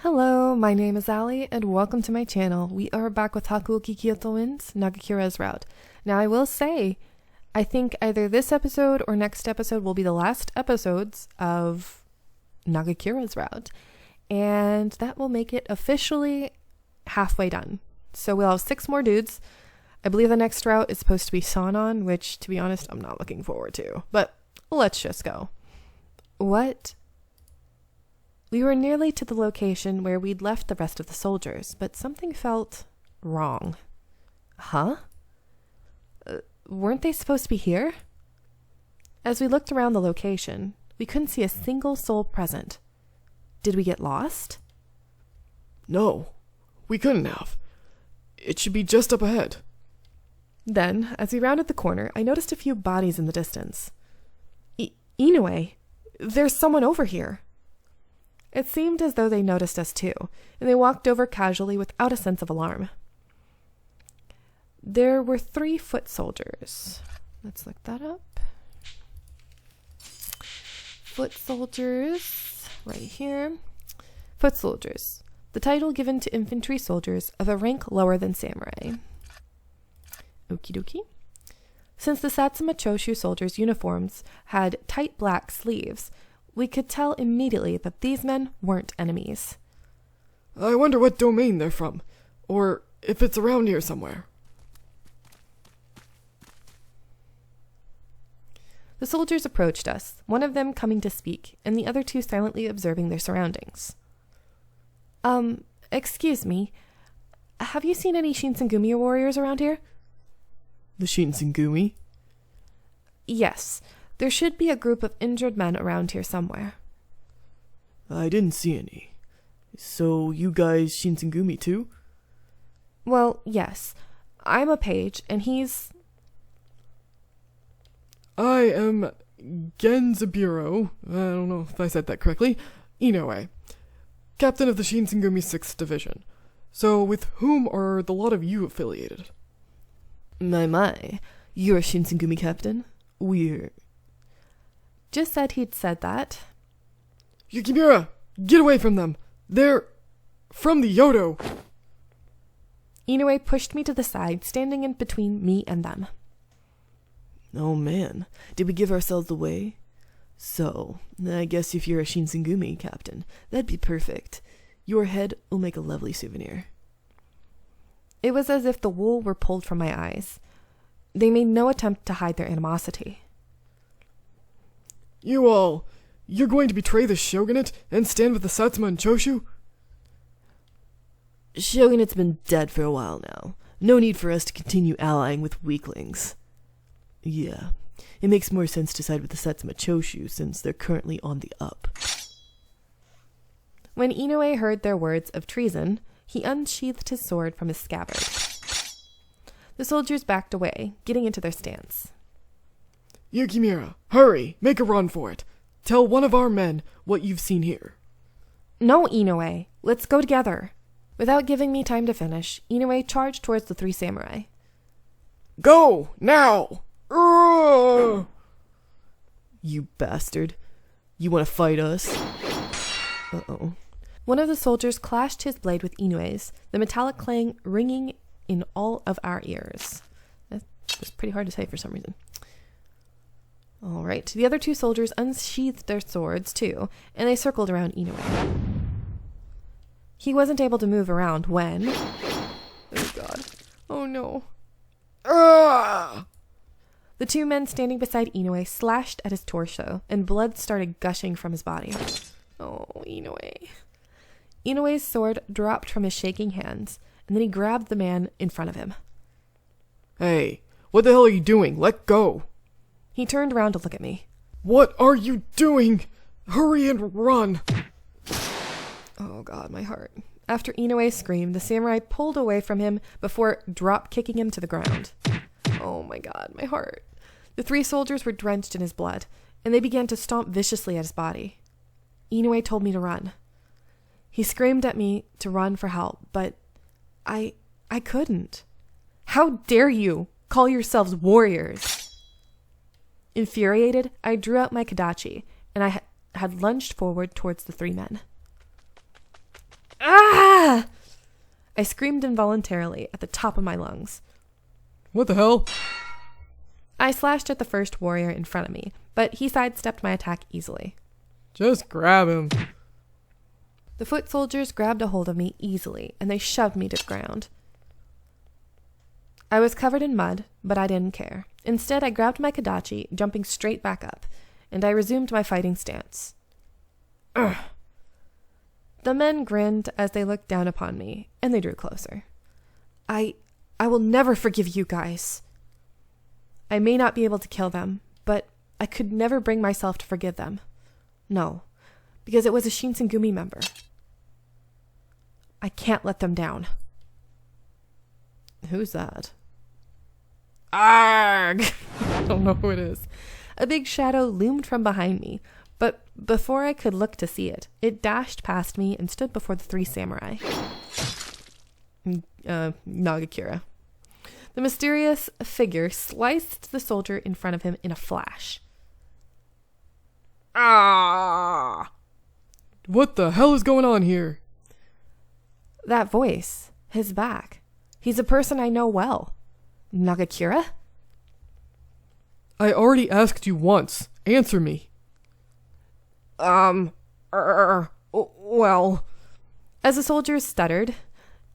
Hello, my name is Ali, and welcome to my channel. We are back with Hakuoki Kyoto Nagakura's route. Now, I will say, I think either this episode or next episode will be the last episodes of Nagakura's route, and that will make it officially halfway done. So we'll have 6 more dudes. I believe the next route is supposed to be Sanan, which, to be honest, I'm not looking forward to. But let's just go. We were nearly to the location where we'd left the rest of the soldiers, but something felt wrong. Huh? Weren't they supposed to be here? As we looked around the location, we couldn't see a single soul present. Did we get lost? No, we couldn't have. It should be just up ahead. Then, as we rounded the corner, I noticed a few bodies in the distance. Inoue, there's someone over here. It seemed as though they noticed us too, and they walked over casually without a sense of alarm. There were 3 foot soldiers. Let's look that up. Foot soldiers, right here. Foot soldiers, the title given to infantry soldiers of a rank lower than samurai. Okie dokie. Since the Satsuma Choshu soldiers' uniforms had tight black sleeves, we could tell immediately that these men weren't enemies. I wonder what domain they're from, or if it's around here somewhere. The soldiers approached us, one of them coming to speak, and the other 2 silently observing their surroundings. Excuse me, have you seen any Shinsengumi warriors around here? The Shinsengumi? Yes. There should be a group of injured men around here somewhere. I didn't see any. So you guys Shinsengumi too? Well, yes. I'm a page, and he's... I am Genzaburo. I don't know if I said that correctly. Inoue, captain of the Shinsengumi 6th Division. So with whom are the lot of you affiliated? My. You're a Shinsengumi captain? We're... Just said he'd said that. Yukimura, get away from them! They're from the Kyoto! Inoue pushed me to the side, standing in between me and them. Oh man, did we give ourselves away? So, I guess if you're a Shinsengumi captain, that'd be perfect. Your head will make a lovely souvenir. It was as if the wool were pulled from my eyes. They made no attempt to hide their animosity. You're going to betray the shogunate and stand with the Satsuma and Choshu? Shogunate's been dead for a while now. No need for us to continue allying with weaklings. Yeah, it makes more sense to side with the Satsuma Choshu since they're currently on the up. When Inoue heard their words of treason, he unsheathed his sword from his scabbard. The soldiers backed away, getting into their stance. Yukimura, hurry, make a run for it. Tell one of our men what you've seen here. No, Inoue, let's go together. Without giving me time to finish, Inoue charged towards the 3 samurai. Go, now! Urgh! You bastard. You want to fight us? Uh-oh. One of the soldiers clashed his blade with Inoue's, the metallic clang ringing in all of our ears. That's pretty hard to say for some reason. All right, the other 2 soldiers unsheathed their swords too, and they circled around Inoue. He wasn't able to move around when... Oh god. Oh no. Ah! The 2 men standing beside Inoue slashed at his torso, and blood started gushing from his body. Oh, Inoue. Inoue's sword dropped from his shaking hands, and then he grabbed the man in front of him. Hey, what the hell are you doing? Let go! He turned around to look at me. What are you doing? Hurry and run! Oh god, my heart. After Inoue screamed, the samurai pulled away from him before drop-kicking him to the ground. Oh my god, my heart. The 3 soldiers were drenched in his blood, and they began to stomp viciously at his body. Inoue told me to run. He screamed at me to run for help, but I couldn't. How dare you call yourselves warriors? Infuriated, I drew out my kadachi, and I had lunged forward towards the 3 men. Ah! I screamed involuntarily at the top of my lungs. What the hell? I slashed at the first warrior in front of me, but he sidestepped my attack easily. Just grab him. The foot soldiers grabbed a hold of me easily, and they shoved me to the ground. I was covered in mud, but I didn't care. Instead, I grabbed my Kadachi, jumping straight back up, and I resumed my fighting stance. Ugh. The men grinned as they looked down upon me, and they drew closer. I will never forgive you guys. I may not be able to kill them, but I could never bring myself to forgive them. No, because it was a Shinsengumi member. I can't let them down. Who's that? Arg! I don't know who it is. A big shadow loomed from behind me, but before I could look to see it, it dashed past me and stood before the three samurai. Nagakura. The mysterious figure sliced the soldier in front of him in a flash. Ah! What the hell is going on here? That voice, his back. He's a person I know well. Nagakura? I already asked you once. Answer me. Well. As the soldiers stuttered,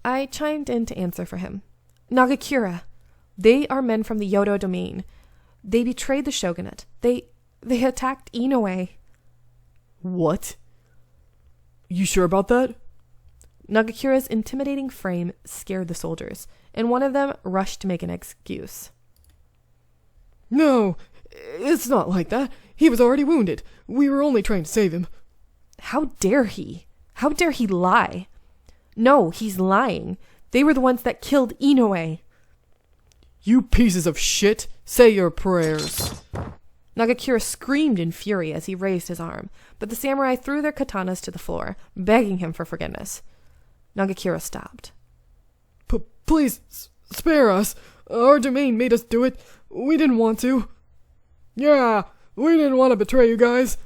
I chimed in to answer for him. Nagakura. They are men from the Kyoto domain. They betrayed the shogunate. They attacked Inoue. What? You sure about that? Nagakura's intimidating frame scared the soldiers, and one of them rushed to make an excuse. No, it's not like that. He was already wounded. We were only trying to save him. How dare he? How dare he lie? No, he's lying. They were the ones that killed Inoue. You pieces of shit, say your prayers. Nagakura screamed in fury as he raised his arm, but the samurai threw their katanas to the floor, begging him for forgiveness. Nagakura stopped. Please, spare us. Our domain made us do it. We didn't want to. Yeah, we didn't want to betray you guys.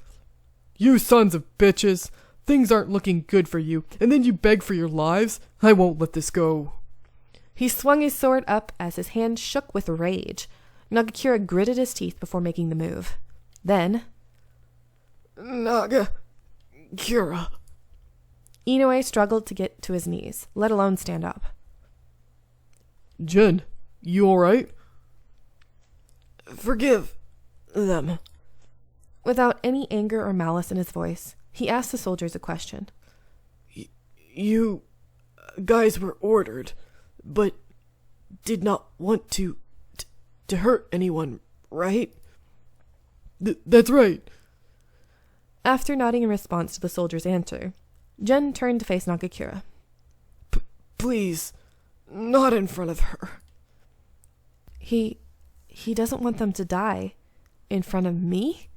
You sons of bitches. Things aren't looking good for you, and then you beg for your lives? I won't let this go. He swung his sword up as his hand shook with rage. Nagakura gritted his teeth before making the move. Then... Nagakura. Inoue struggled to get to his knees, let alone stand up. Jen, you alright? Forgive them. Without any anger or malice in his voice, he asked the soldiers a question. You guys were ordered, but did not want to hurt anyone, right? That's right. After nodding in response to the soldier's answer, Jen turned to face Nagakura. Please, not in front of her. He doesn't want them to die in front of me?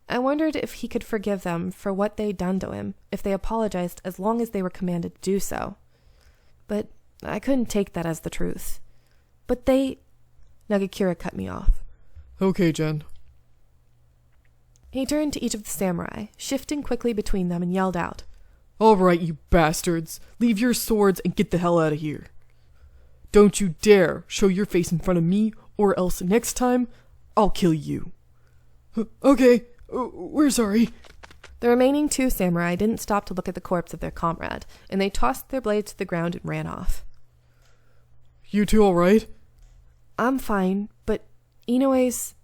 I wondered if he could forgive them for what they'd done to him if they apologized as long as they were commanded to do so. But I couldn't take that as the truth. But Nagakura cut me off. Okay, Jen. He turned to each of the samurai, shifting quickly between them, and yelled out, Alright, you bastards. Leave your swords and get the hell out of here. Don't you dare show your face in front of me, or else next time, I'll kill you. Okay, we're sorry. The remaining two samurai didn't stop to look at the corpse of their comrade, and they tossed their blades to the ground and ran off. You two alright? I'm fine, but Inoue's...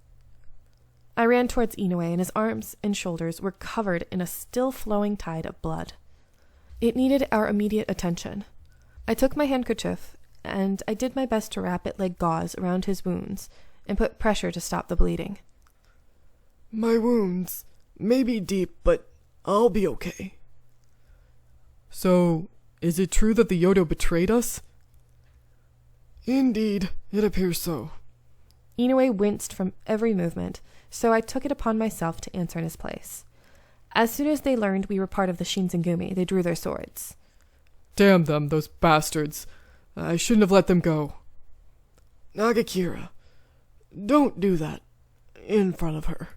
I ran towards Inoue, and his arms and shoulders were covered in a still-flowing tide of blood. It needed our immediate attention. I took my handkerchief, and I did my best to wrap it like gauze around his wounds and put pressure to stop the bleeding. My wounds may be deep, but I'll be okay. So, is it true that the Kyoto betrayed us? Indeed, it appears so. Inoue winced from every movement, so I took it upon myself to answer in his place. As soon as they learned we were part of the Shinsengumi, they drew their swords. Damn them, those bastards. I shouldn't have let them go. Nagakura, don't do that in front of her.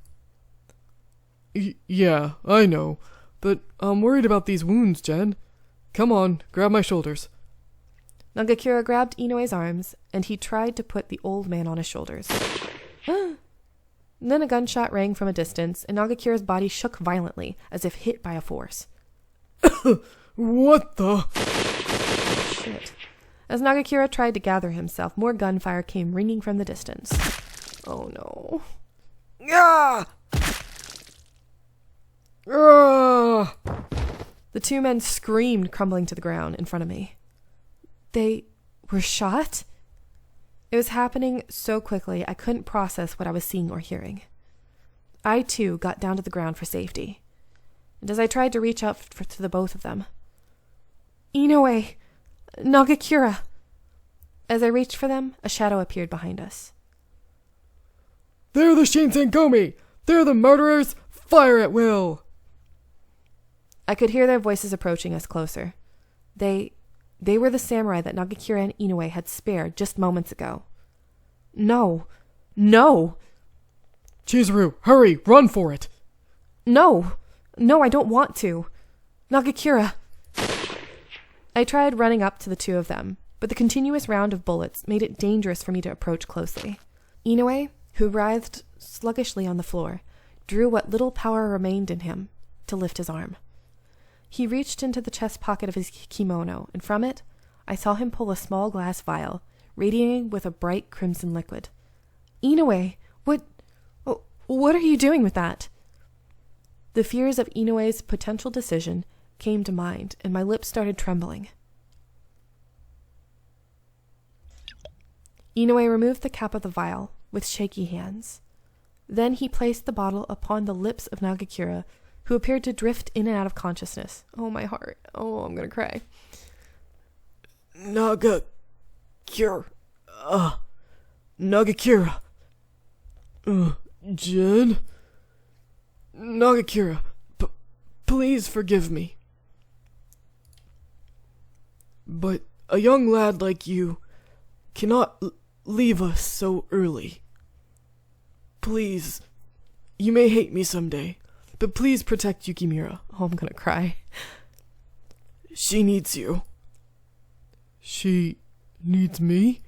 Yeah, I know, but I'm worried about these wounds, Jen. Come on, grab my shoulders. Nagakura grabbed Inoue's arms, and he tried to put the old man on his shoulders. Then a gunshot rang from a distance, and Nagakura's body shook violently, as if hit by a force. What the? Shit. As Nagakura tried to gather himself, more gunfire came ringing from the distance. Oh no. Ah! Ah! The two men screamed, crumbling to the ground in front of me. They were shot? It was happening so quickly I couldn't process what I was seeing or hearing. I, too, got down to the ground for safety. And as I tried to reach out to the both of them, Inoue! Nagakura! As I reached for them, a shadow appeared behind us. They're the Shinsengumi! They're the murderers! Fire at will! I could hear their voices approaching us closer. They were the samurai that Nagakura and Inoue had spared just moments ago. No! No! Chizuru, hurry! Run for it! No! No, I don't want to! Nagakura! I tried running up to the two of them, but the continuous round of bullets made it dangerous for me to approach closely. Inoue, who writhed sluggishly on the floor, drew what little power remained in him to lift his arm. He reached into the chest pocket of his kimono, and from it, I saw him pull a small glass vial, radiating with a bright crimson liquid. Inoue, what are you doing with that? The fears of Inoue's potential decision came to mind, and my lips started trembling. Inoue removed the cap of the vial with shaky hands. Then he placed the bottle upon the lips of Nagakura, who appeared to drift in and out of consciousness. Oh, my heart. Oh, I'm gonna cry. Nagakura. Nagakura. Jen? Nagakura, please forgive me. But a young lad like you cannot leave us so early. Please, you may hate me someday, but please protect Yukimura. Oh, I'm gonna cry. She needs you. She needs me?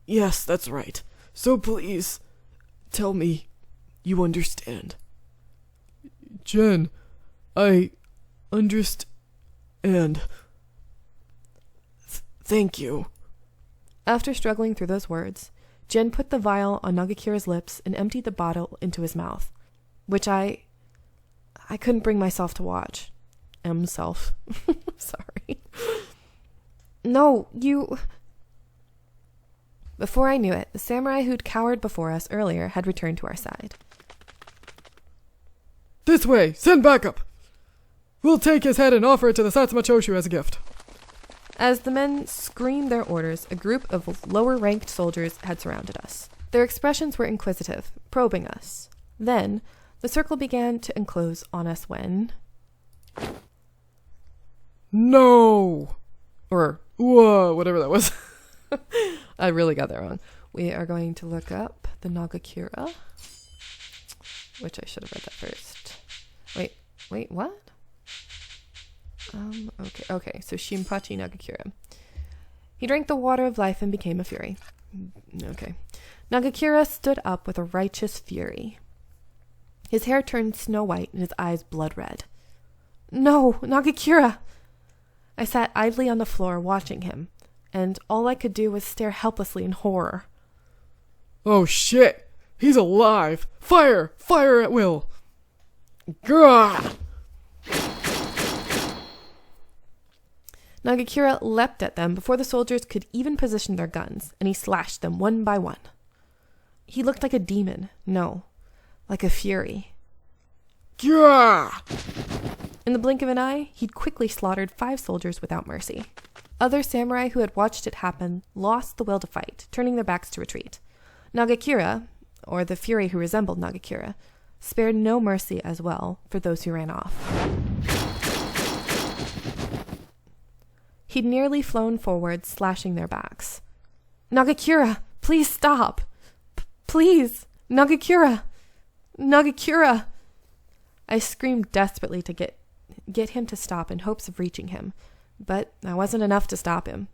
Yes, that's right. So please, tell me you understand. Jen, I understand. Thank you. After struggling through those words, Jin put the vial on Nagakura's lips and emptied the bottle into his mouth, which I couldn't bring myself to watch. Self. Sorry. No, you... Before I knew it, the samurai who'd cowered before us earlier had returned to our side. This way! Send backup! We'll take his head and offer it to the Satsuma Choshu as a gift. As the men screamed their orders, a group of lower-ranked soldiers had surrounded us. Their expressions were inquisitive, probing us. Then, the circle began to enclose on us when... No! Or, whoa, whatever that was. I really got that wrong. We are going to look up the Nagakura, which I should have read that first. Wait, what? Okay, so Shinpachi Nagakura. He drank the water of life and became a fury. Okay. Nagakura stood up with a righteous fury. His hair turned snow white and his eyes blood red. No, Nagakura! I sat idly on the floor watching him, and all I could do was stare helplessly in horror. Oh shit! He's alive! Fire! Fire at will! Gah! Nagakura leapt at them before the soldiers could even position their guns, and he slashed them one by one. He looked like a demon. No, like a fury. Gah! In the blink of an eye, he'd quickly slaughtered 5 soldiers without mercy. Other samurai who had watched it happen lost the will to fight, turning their backs to retreat. Nagakura, or the fury who resembled Nagakura, spared no mercy as well for those who ran off. He'd nearly flown forward, slashing their backs. Nagakura, please stop! Please! Nagakura! Nagakura! I screamed desperately to get get him to stop in hopes of reaching him, but that wasn't enough to stop him.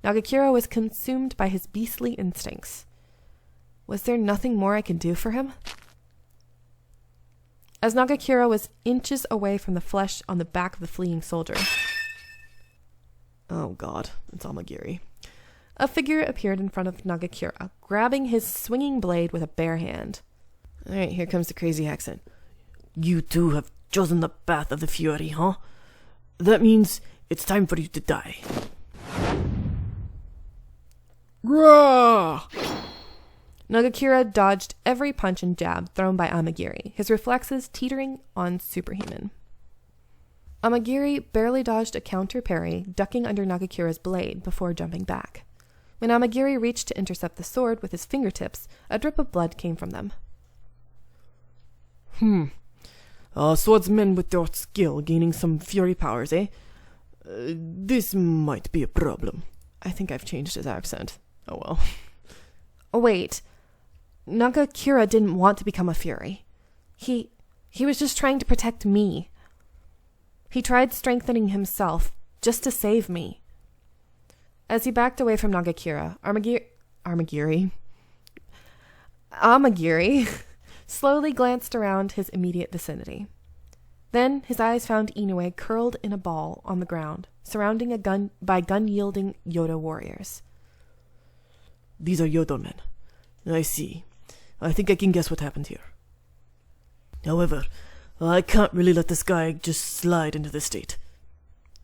Nagakura was consumed by his beastly instincts. Was there nothing more I could do for him? As Nagakura was inches away from the flesh on the back of the fleeing soldier. Oh god, it's Amagiri. A figure appeared in front of Nagakura, grabbing his swinging blade with a bare hand. Alright, here comes the crazy accent. You two have chosen the path of the Fury, huh? That means it's time for you to die. Grah! Nagakura dodged every punch and jab thrown by Amagiri, his reflexes teetering on superhuman. Amagiri barely dodged a counter parry, ducking under Nagakura's blade before jumping back. When Amagiri reached to intercept the sword with his fingertips, a drip of blood came from them. Swordsmen with your skill gaining some fury powers, eh? This might be a problem. I think I've changed his accent. Oh well. Oh wait. Nagakura didn't want to become a fury. He was just trying to protect me. He tried strengthening himself just to save me. As he backed away from Nagakura, Amagiri slowly glanced around his immediate vicinity. Then his eyes found Inoue curled in a ball on the ground, surrounding by gun-yielding Yodo warriors. These are Yodo men. I see. I think I can guess what happened here. However, I can't really let this guy just slide into the state.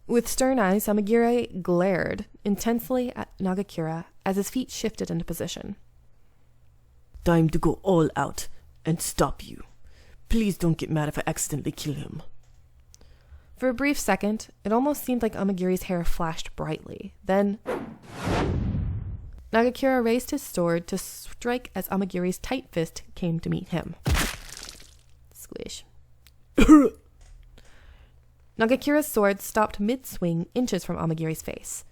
With stern eyes, Amagiri glared intensely at Nagakura as his feet shifted into position. Time to go all out and stop you. Please don't get mad if I accidentally kill him. For a brief second, it almost seemed like Amagiri's hair flashed brightly. Then Nagakura raised his sword to strike as Amagiri's tight fist came to meet him. Squish. Nagakura's sword stopped mid-swing, inches from Amagiri's face.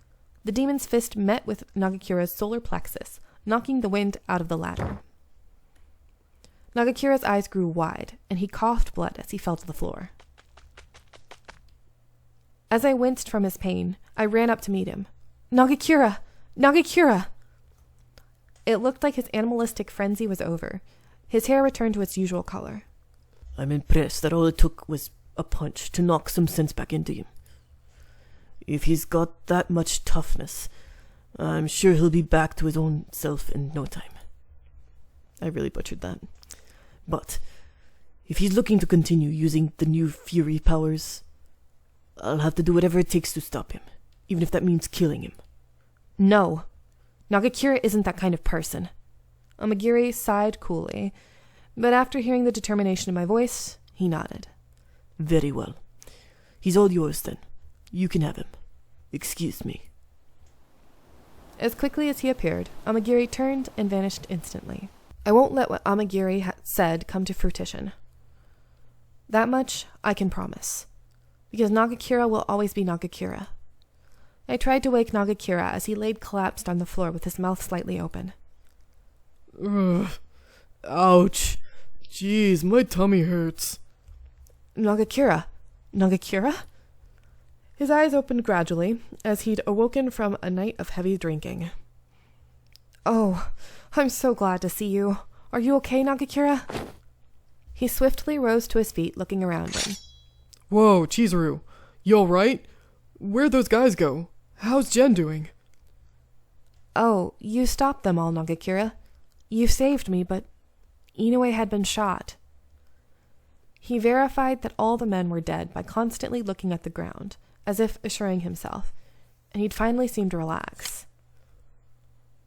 The demon's fist met with Nagakura's solar plexus, knocking the wind out of the latter. Nagakura's eyes grew wide, and he coughed blood as he fell to the floor. As I winced from his pain, I ran up to meet him. Nagakura! Nagakura! It looked like his animalistic frenzy was over. His hair returned to its usual color. I'm impressed that all it took was a punch to knock some sense back into him. If he's got that much toughness, I'm sure he'll be back to his own self in no time. I really butchered that. But if he's looking to continue using the new Fury powers, I'll have to do whatever it takes to stop him, even if that means killing him. No. Nagakura isn't that kind of person. Amagiri sighed coolly, but after hearing the determination in my voice, he nodded. Very well. He's all yours then. You can have him. Excuse me. As quickly as he appeared, Amagiri turned and vanished instantly. I won't let what Amagiri said come to fruition. That much I can promise. Because Nagakura will always be Nagakura. I tried to wake Nagakura as he laid collapsed on the floor with his mouth slightly open. Ugh. Ouch. Jeez, my tummy hurts. Nagakura? Nagakura? His eyes opened gradually, as he'd awoken from a night of heavy drinking. Oh, I'm so glad to see you. Are you okay, Nagakura? He swiftly rose to his feet, looking around him. Whoa, Chizuru. You alright? Where'd those guys go? How's Jen doing? Oh, you stopped them all, Nagakura. You saved me, but Inoue had been shot. He verified that all the men were dead by constantly looking at the ground, as if assuring himself, and he'd finally seemed to relax.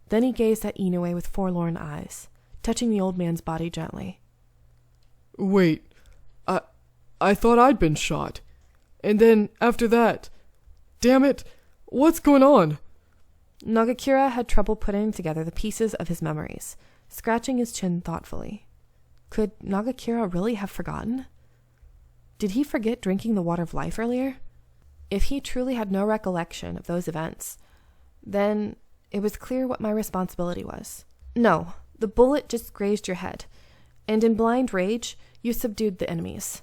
Then he gazed at Inoue with forlorn eyes, touching the old man's body gently. Wait, I thought I'd been shot. And then, after that... Damn it, what's going on? Nagakura had trouble putting together the pieces of his memories, scratching his chin thoughtfully. Could Nagakura really have forgotten? Did he forget drinking the water of life earlier? If he truly had no recollection of those events, then it was clear what my responsibility was. No, the bullet just grazed your head, and in blind rage, you subdued the enemies.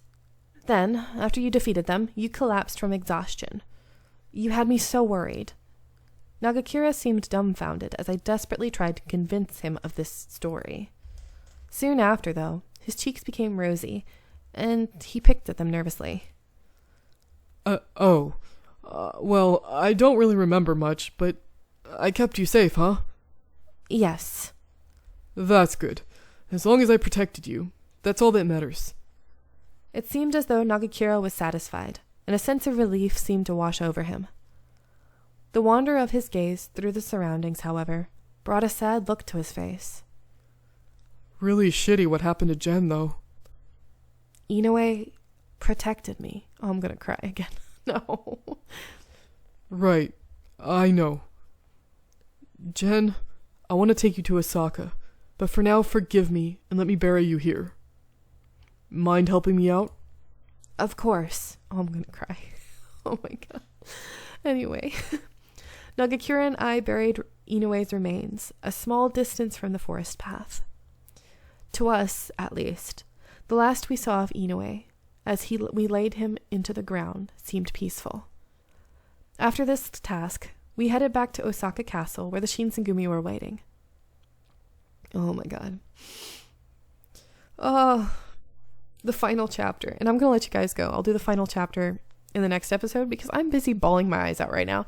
Then, after you defeated them, you collapsed from exhaustion. You had me so worried. Nagakura seemed dumbfounded as I desperately tried to convince him of this story. Soon after, though, his cheeks became rosy, and he picked at them nervously. Well, I don't really remember much, but I kept you safe, huh? Yes. That's good. As long as I protected you, that's all that matters. It seemed as though Nagakura was satisfied, and a sense of relief seemed to wash over him. The wander of his gaze through the surroundings, however, brought a sad look to his face. Really shitty what happened to Jen, though. Inoue protected me. Oh, I'm gonna cry again. No. Right. I know. Jen, I want to take you to Osaka, but for now forgive me and let me bury you here. Mind helping me out? Of course. Oh, I'm gonna cry. Oh my god. Anyway, Nagakura and I buried Inoue's remains a small distance from the forest path. To us, at least, the last we saw of Inoue, as we laid him into the ground, seemed peaceful. After this task, we headed back to Osaka Castle, where the Shinsengumi were waiting. Oh my god. Oh, the final chapter. And I'm going to let you guys go. I'll do the final chapter in the next episode because I'm busy bawling my eyes out right now.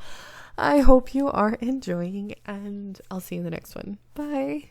I hope you are enjoying, and I'll see you in the next one. Bye.